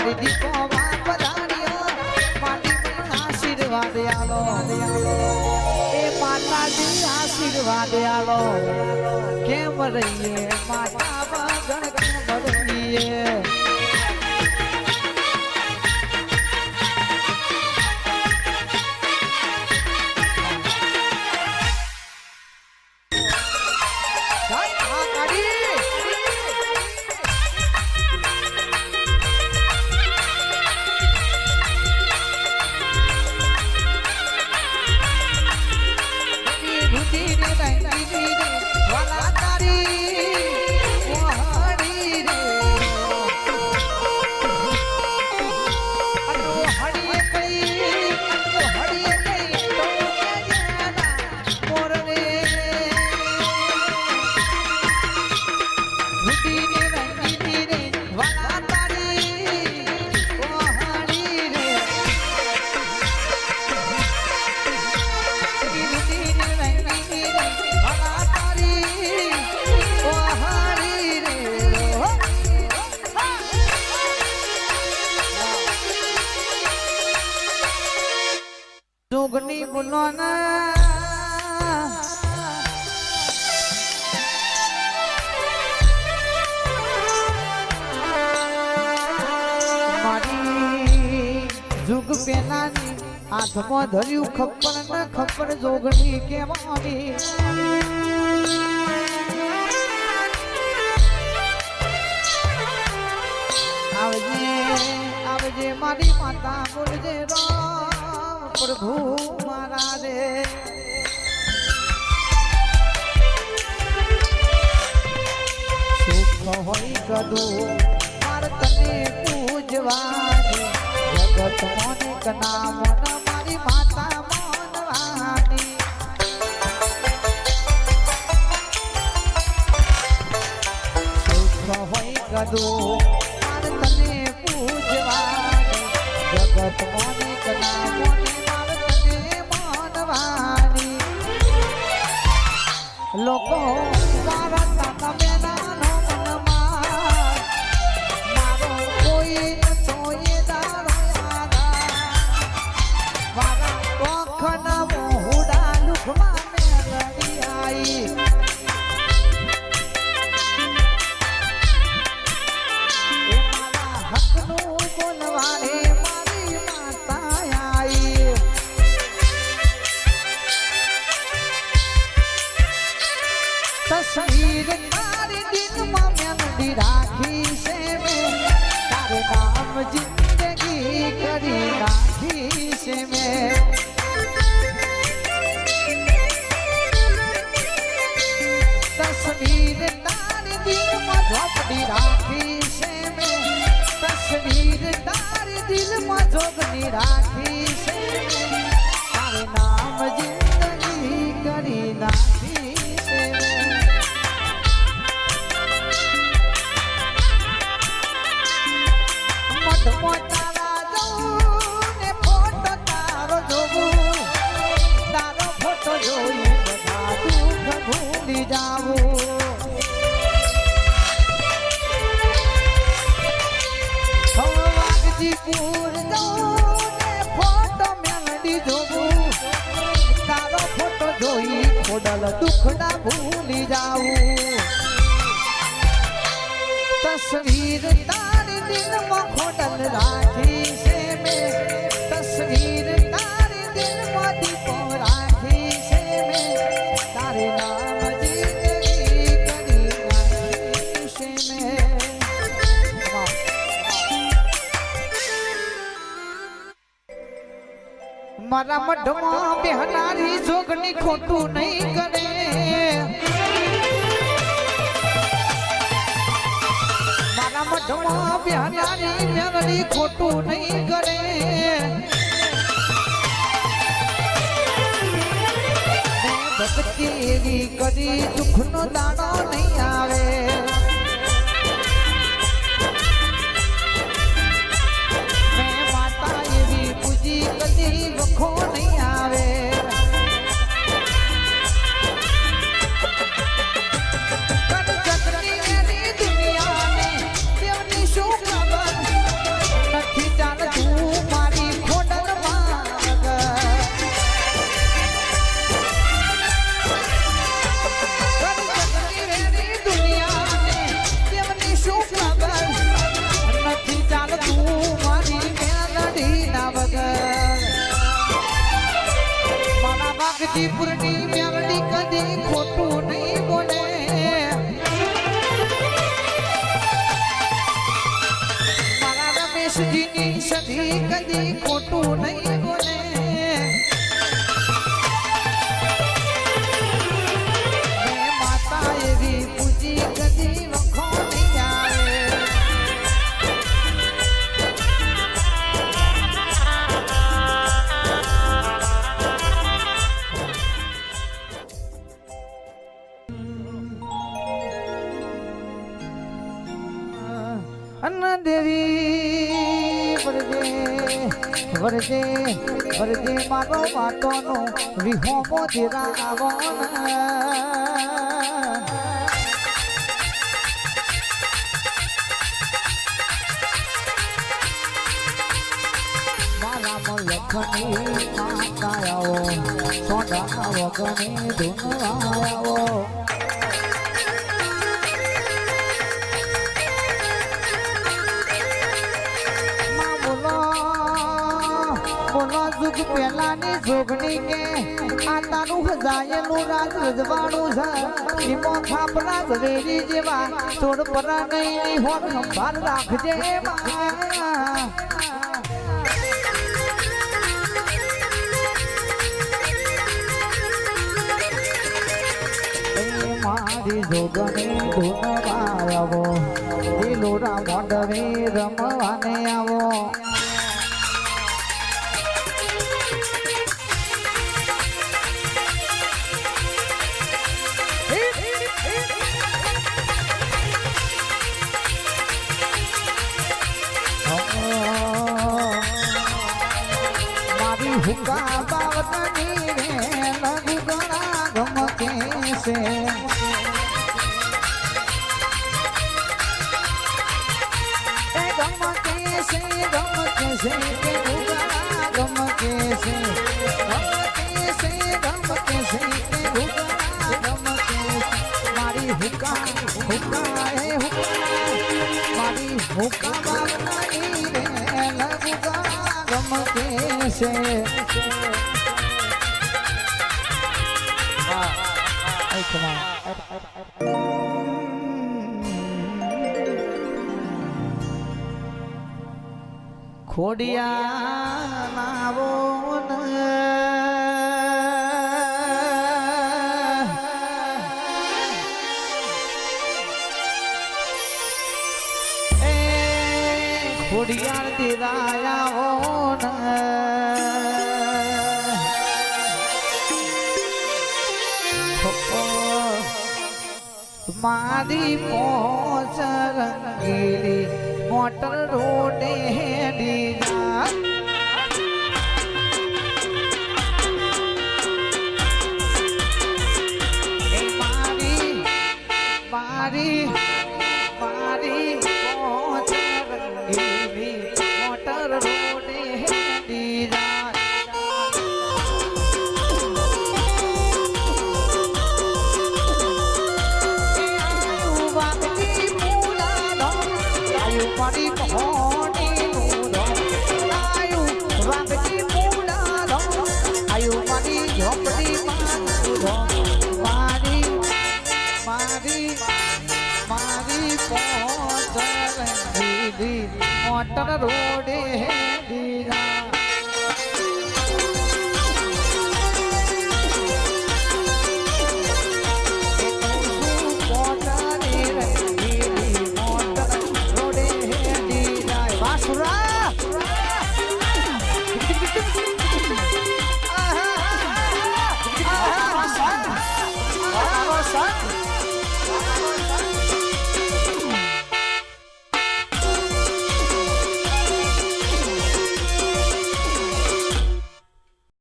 મારી દીકો માં પધાર્યો મારી આશીર્વાદ આલો એ માતાજી આશીર્વાદ આલો કેમ રહીએ માતા વગર કેમ રહીએ જોગની બોલો ના મારી જુગ પેલાની હાથમાં ધર્યું ખબર ન ખબર જોગણી કેવાની આવજે આવજે મારી માતા બોલજે પ્રભુ મારા રે સુખ હોય કદું માર તને પૂજવાની જગત મને કના મન મારી માતા માનવાની સુખ હોય કદું માર તને પૂજવાની જગત મને કના મન લોકો મારા તાતા બેનાનો મનમાં મારો કોઈ નતો એ દારો મારા કોખના મોહુડા લુખમાં મેલડી આઈ એ મારા હકનું બોલવાને મારી માતા આઈ તસવીર તારી દિલમાં મેલડી રાખી છે મેં તારે નામ જિંદગી કરી રાખી છે મેં તસવીર તારી દિલમાં ઝોપડી રાખી છે મેં તસવીર તારી દિલમાં જોગની રાખી છે મેં તારે નામ જિંદગી કરી રાખી છે તારા જવું ને ફોટો તારો જોવું તારો ફોટો જોઈ બધા દુઃખ ભૂલી જાવું વાઘજીપુર જવું ને ફોટો મેલડી જોવું તારો ફોટો જોઈ ખોડલ દુઃખડા ભૂલી જાવું તસવીર તારી દિલમાં ખોડલ રાખી છે મેં તસવીર તારી દિલમાં દીપો રાખી છે મેં તારે નામ જિંદગી કરી રાખી છે મેં મારા મઢમાં બેહનારી જોગની ખોટું નહીં કરે મઢમાં બેહનારી મેલડી ખોટું નહીં કરે ભક્તિ એવી કરી દુઃખનો દાડો નહીં આવે મેં માતા એવી પૂજી કદી વખો નહીં આવે સિદ્ધિપુરની મેલડી કદી ખોટું નહીં બોલે મારા રમેશજીની સધી કદી ખોટું નહીં બોલે માતા એવી પૂજી કદી વખો નહીં આવે અન્ન દેવી વરજે વરજે મારો વાટોનો વિહોમો તેરા આવન મારા લખની માતાઓ સોના વગની ધૂનવાઓ જુગ પહેલાની જોગણી કે આ તારું હજાયેલું રાજ રજવાડું છે ઈમો ખાપરા ઝવેરી જેવા છોડ પરા નહીં હોત સંભાળ રાખજે મારી જોગણી ધૂનવા આવો દિલોરા મોડવે રમવાને આવો મારી હુકા બાવતની રે લઘુ ગણા ગમકે છે એ ગમકે છે કે હુકા ગમકે છે ગમકે છે કે હુકા ગમકે મારી હુકા એ હુકા મારી હુકા બાવતની રે લઘુ ગણા ગમકે છે ખોડિયા નાવો ખોડિયાર દિરાયા મારી પોચ રંગીલી મોટર રોડે ડીલા મારી મારી મારી પોચ રંગીલી મોટર રોડે ડીલા મારી મોહની નો આયુ વાગતી પૂલા નો આયુ મારી ઝોપડી માં મારી મારી મારી પોચર દીદી મોટર રોડે દીરા